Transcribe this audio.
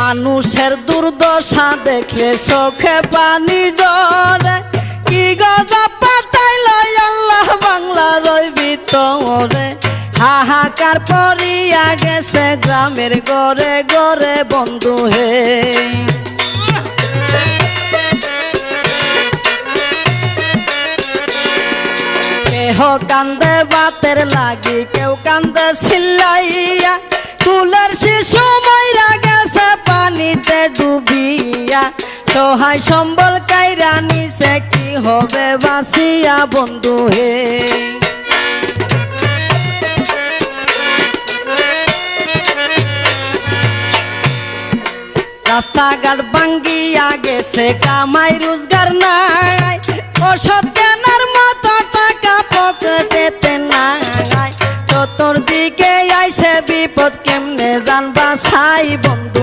মানুষের দুর্দশা দেখলে চোখে পানি ঝরে, কি গজব পাঠাইল আল্লাহ বাংলার ওই ভিতরে। হাহাকার পড়িয়া গেছে গ্রামের ঘরে ঘরে বন্ধু হে। কেহ কান্দে বাতের লাগি, কেউ কান্দে চিল্লাইয়া, কুলের শিশু মইরা গেছে পানিতে ডুবিয়া। সহায় সম্বল কাইরা নিছে, কি হবে বাঁচিয়া বন্ধু হে। রাস্তাঘাট ভাঙ্গিয়া গেছে, কামাই রোজগার নাই, ওষুধ কেনার মতো টাকা পকেটেতে নাই। চতুর্দিকে আইছে বিপদ, কেমনে জানবা ছাই বন্ধু।